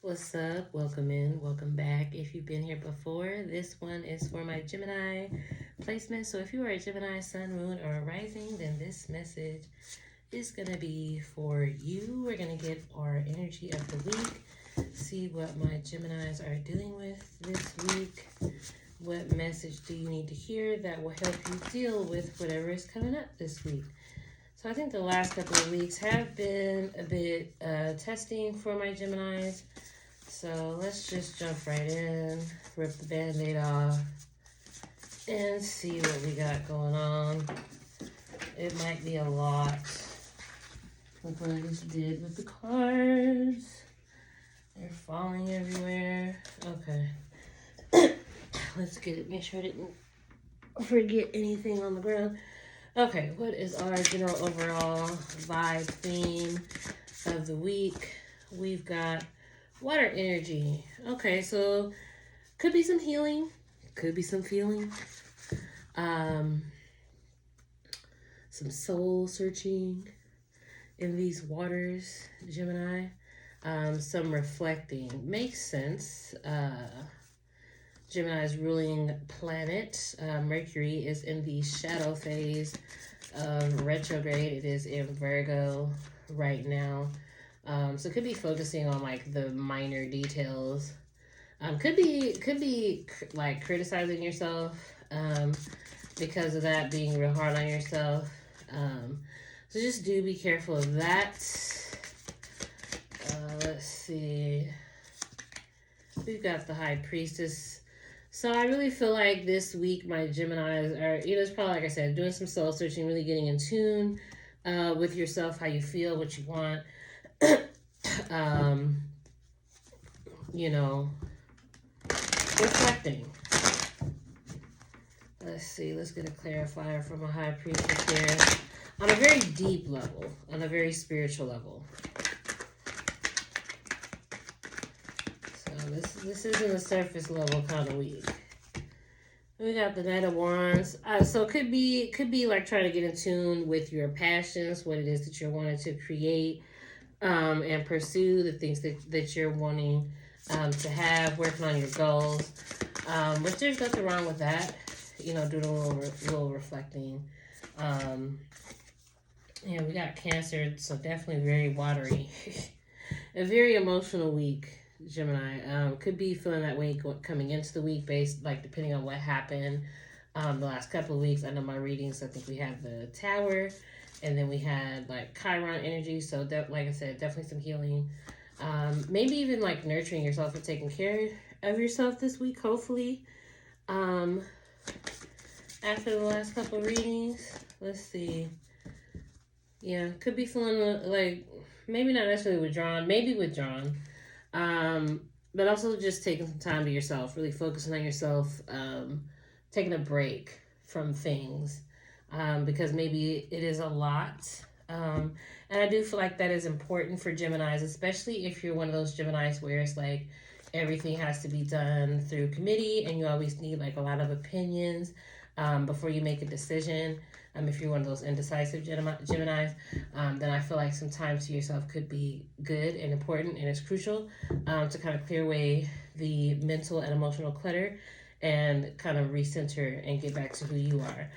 What's up? Welcome in, welcome back. If you've been here before, this one is for my Gemini placement. So if you are a Gemini sun, moon, or rising, then this message is going to be for you. We're going to get our energy of the week, see what my Geminis are dealing with this week. What message do you need to hear that will help you deal with whatever is coming up this week? So I think the last couple of weeks have been a bit testing for my Geminis. So let's just jump right in, rip the band-aid off, and see what we got going on. It might be a lot. Look what I just did with the cards. They're falling everywhere. Okay. Let's get it. Make sure I didn't forget anything on the ground. Okay, what is our general overall vibe theme of the week? We've got water energy. Okay, so could be some healing, could be some feeling, some soul searching in these waters, Gemini. Some reflecting makes sense. Gemini's ruling planet, Mercury, is in the shadow phase of retrograde. It is in Virgo right now. So it could be focusing on like the minor details. Could be like criticizing yourself because of that, being real hard on yourself. So just do be careful of that. Let's see. We've got the High Priestess. So I really feel like this week my Geminis are, it's probably like I said, doing some soul searching, really getting in tune with yourself, how you feel, what you want. Reflecting. Let's see, let's get a clarifier from a High Priestess here. On a very deep level, on a very spiritual level. This isn't a surface level kind of week. We got the Knight of Wands. So it could be like trying to get in tune with your passions, what it is that you're wanting to create, and pursue the things that you're wanting to have, working on your goals. But there's nothing wrong with that. Doing a little reflecting. We got Cancer, so definitely very watery. A very emotional week. Gemini could be feeling that way coming into the week, based like depending on what happened the last couple of weeks. I know my readings, I think we had the Tower, and then we had like Chiron energy. So like I said, definitely some healing. Maybe even like nurturing yourself and taking care of yourself this week, hopefully. After the last couple of readings, let's see. Yeah, could be feeling like maybe not necessarily withdrawn, maybe withdrawn. But also just taking some time to yourself, really focusing on yourself, taking a break from things, because maybe it is a lot. And I do feel like that is important for Geminis, especially if you're one of those Geminis where it's like everything has to be done through committee and you always need like a lot of opinions before you make a decision. If you're one of those indecisive Geminis, then I feel like some time to yourself could be good and important, and it's crucial to kind of clear away the mental and emotional clutter and kind of recenter and get back to who you are.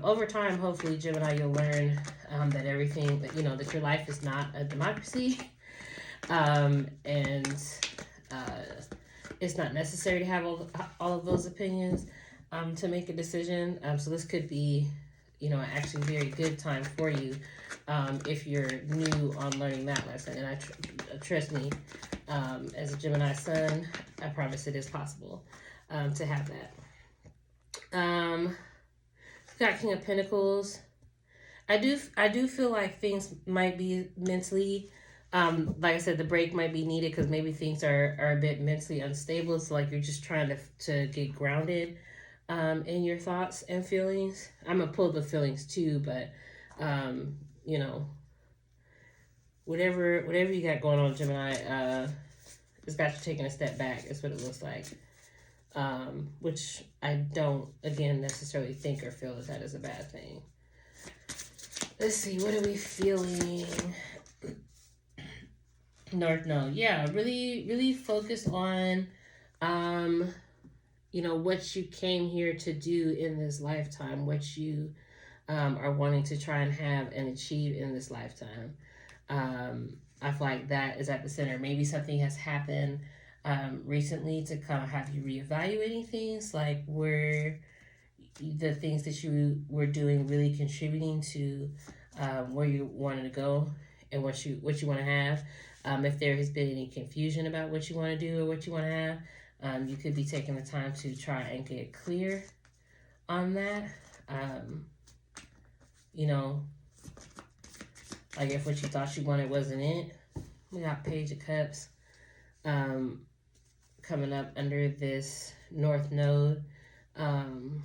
Over time, hopefully, Gemini, you'll learn that everything, that your life is not a democracy, and it's not necessary to have all of those opinions to make a decision. So this could be actually very good time for you if you're new on learning that lesson. And trust me, as a Gemini sun, I promise it is possible to have that. Got King of Pentacles. I do feel like things might be mentally, like I said, the break might be needed because maybe things are a bit mentally unstable. So like you're just trying to get grounded in your thoughts and feelings. I'm gonna pull the feelings too, but whatever you got going on, Gemini, it's got you taking a step back. Is what it looks like. Which I don't, again, necessarily think or feel that is a bad thing. Let's see, what are we feeling? North Node. Yeah, really, really focus on, um, what you came here to do in this lifetime, what you are wanting to try and have and achieve in this lifetime. I feel like that is at the center. Maybe something has happened recently to kind of have you reevaluating things, like were the things that you were doing really contributing to where you wanted to go and what you want to have. If there has been any confusion about what you want to do or what you want to have, you could be taking the time to try and get clear on that. Um, you know, like if what you thought you wanted wasn't it. We got Page of Cups um, coming up under this North Node. Um,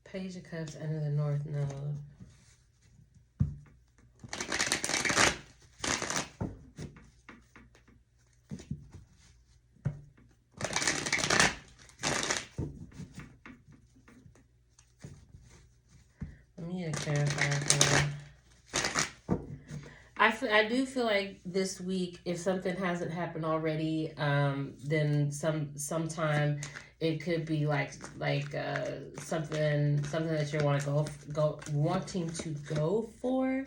Page of Cups under the North Node. Let me get a clarifier for that. I do feel like this week, if something hasn't happened already, then sometime it could be something that you want to go wanting to go for.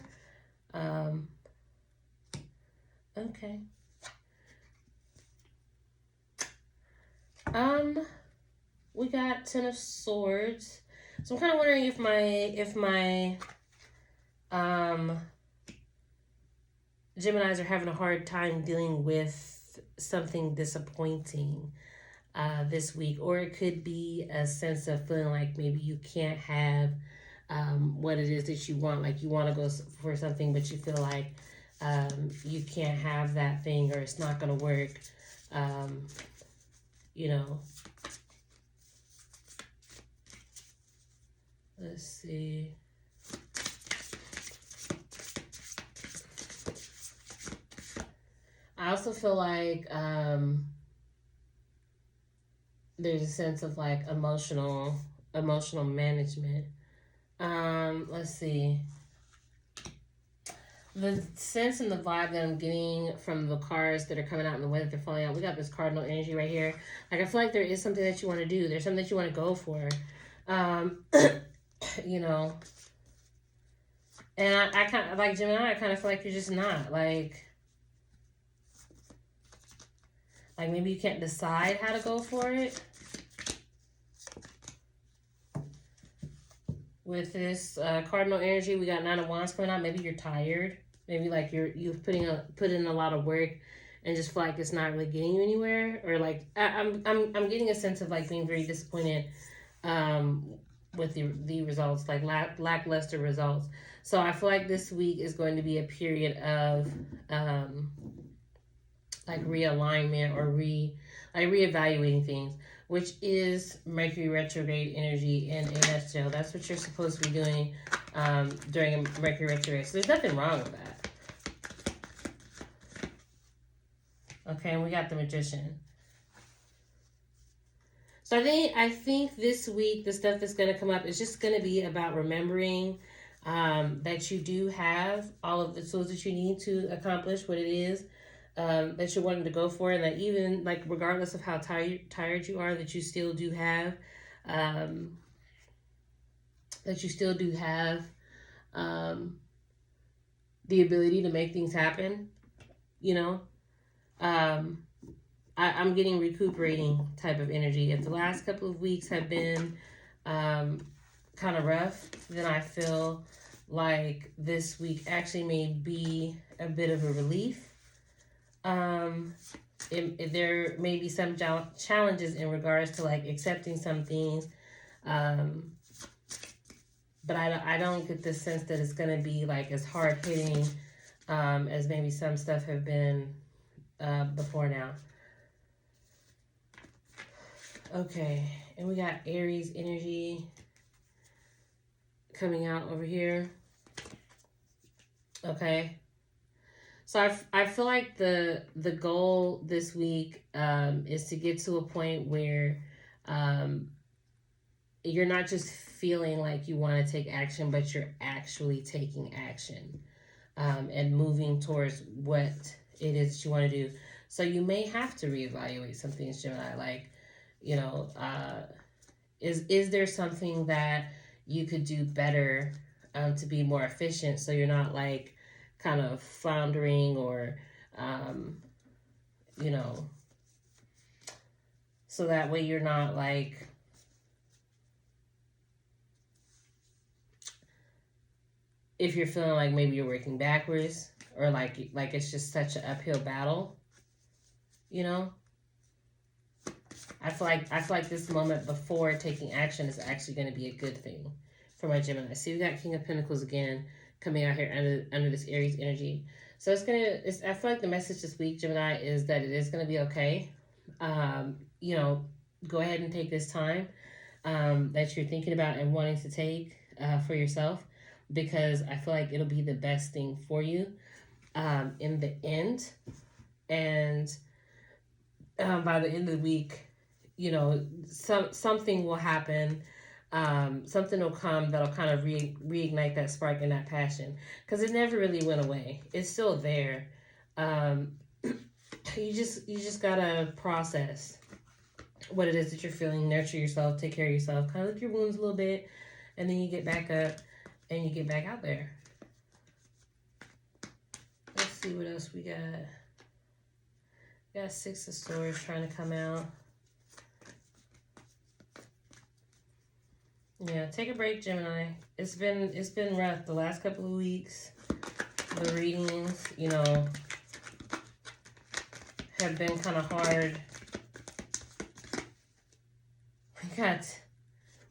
Okay. We got Ten of Swords. So I'm kind of wondering if my Geminis are having a hard time dealing with something disappointing this week, or it could be a sense of feeling like maybe you can't have what it is that you want. Like you want to go for something, but you feel like you can't have that thing, or it's not going to work. You know. Let's see. I also feel like there's a sense of like emotional management. Let's see. The sense and the vibe that I'm getting from the cards that are coming out and the way that they're falling out. We got this cardinal energy right here. Like I feel like there is something that you want to do. There's something that you want to go for. You know. And I kind of like Gemini. I kind of feel like you're just not like maybe you can't decide how to go for it. With this cardinal energy, we got Nine of Wands coming out. Maybe you're tired. Maybe like you've put in a lot of work and just feel like it's not really getting you anywhere. Or like I'm getting a sense of like being very disappointed with the results, like lackluster results. So I feel like this week is going to be a period of like realignment or reevaluating things, which is Mercury retrograde energy in a nutshell. That's what you're supposed to be doing during a Mercury retrograde. So there's nothing wrong with that. Okay, and we got the Magician. So I think this week the stuff that's going to come up is just going to be about remembering that you do have all of the tools that you need to accomplish what it is that you're wanting to go for, and that even like regardless of how tired you are, that you still do have the ability to make things happen. You know, I'm getting recuperating type of energy. If the last couple of weeks have been kind of rough, then I feel like this week actually may be a bit of a relief. There may be some challenges in regards to like accepting some things, but I don't get the sense that it's going to be like as hard hitting as maybe some stuff have been before now. Okay, and we got Aries energy coming out over here. Okay. So I feel like the goal this week is to get to a point where you're not just feeling like you want to take action, but you're actually taking action, and moving towards what it is that you want to do. So you may have to reevaluate some things, Gemini. Like, you know, is there something that you could do better, to be more efficient, so you're not like kind of floundering, or um, you know, so that way you're not like, if you're feeling like maybe you're working backwards, or like it's just such an uphill battle, you know. I feel like this moment before taking action is actually going to be a good thing for my Gemini. See, we got King of Pentacles again coming out here under this Aries energy. So I feel like the message this week, Gemini, is that it is gonna be okay. You know, go ahead and take this time, that you're thinking about and wanting to take, for yourself, because I feel like it'll be the best thing for you, in the end. And by the end of the week, you know, something will happen. Something will come that'll kind of reignite that spark and that passion, because it never really went away. It's still there. Um, you just gotta process what it is that you're feeling, nurture yourself, take care of yourself, kind of lick your wounds a little bit, and then you get back up and you get back out there. Let's see what else we got. We got Six of Swords trying to come out. Yeah, take a break, Gemini. It's been rough the last couple of weeks. The readings, you know, have been kind of hard.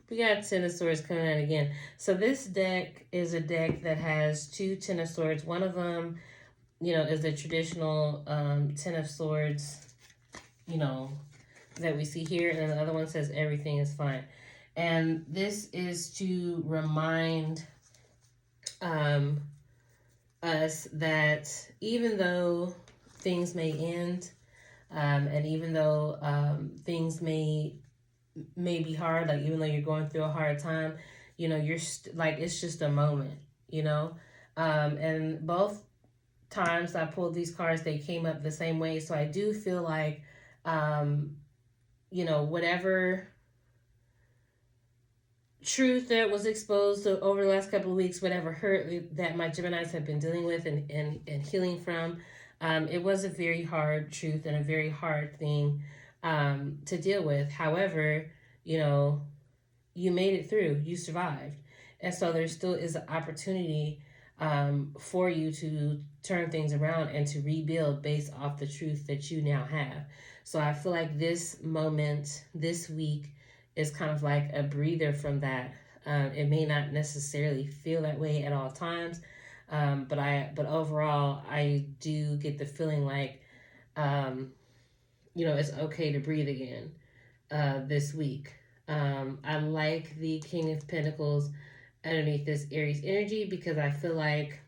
We got Ten of Swords coming out again. So this deck is a deck that has two Ten of Swords. One of them, you know, is the traditional Ten of Swords, you know, that we see here, and then the other one says everything is fine. And this is to remind us that even though things may end, and even though things may be hard, like even though you're going through a hard time, you know, you're like, it's just a moment, you know. And both times I pulled these cards, they came up the same way. So I do feel like, you know, whatever truth that was exposed over the last couple of weeks, whatever hurt that my Geminis have been dealing with and healing from, it was a very hard truth and a very hard thing, to deal with. However, you know, you made it through, you survived. And so there still is an opportunity, for you to turn things around and to rebuild based off the truth that you now have. So I feel like this moment, this week, is kind of like a breather from that. It may not necessarily feel that way at all times, but overall, I do get the feeling like, you know, it's okay to breathe again, this week. I like the King of Pentacles underneath this Aries energy, because I feel like,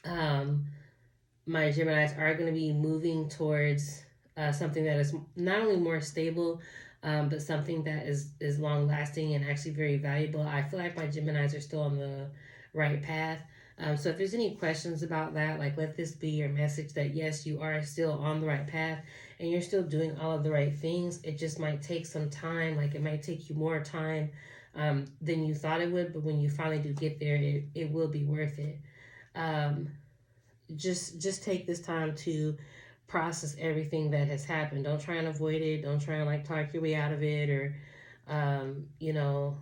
my Geminis are going to be moving towards, something that is not only more stable, but something that is long lasting and actually very valuable. I feel like my Geminis are still on the right path. So if there's any questions about that, like, let this be your message that yes, you are still on the right path and you're still doing all of the right things. It just might take some time. Like, it might take you more time, than you thought it would, but when you finally do get there, it will be worth it. Um, just take this time to process everything that has happened. Don't try and avoid it. Don't try and like talk your way out of it, or you know,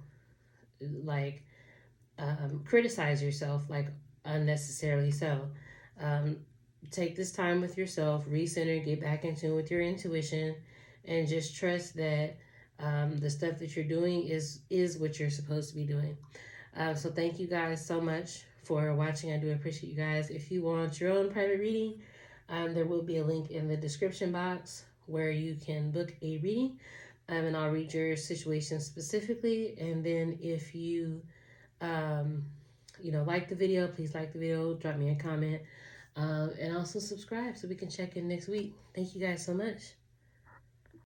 like, criticize yourself like unnecessarily. So um, take this time with yourself, recenter, get back in tune with your intuition, and just trust that, the stuff that you're doing is what you're supposed to be doing. So thank you guys so much for watching. I do appreciate you guys. If you want your own private reading, there will be a link in the description box where you can book a reading, and I'll read your situation specifically. And then if you, you know, like the video, please like the video, drop me a comment, and also subscribe so we can check in next week. Thank you guys so much.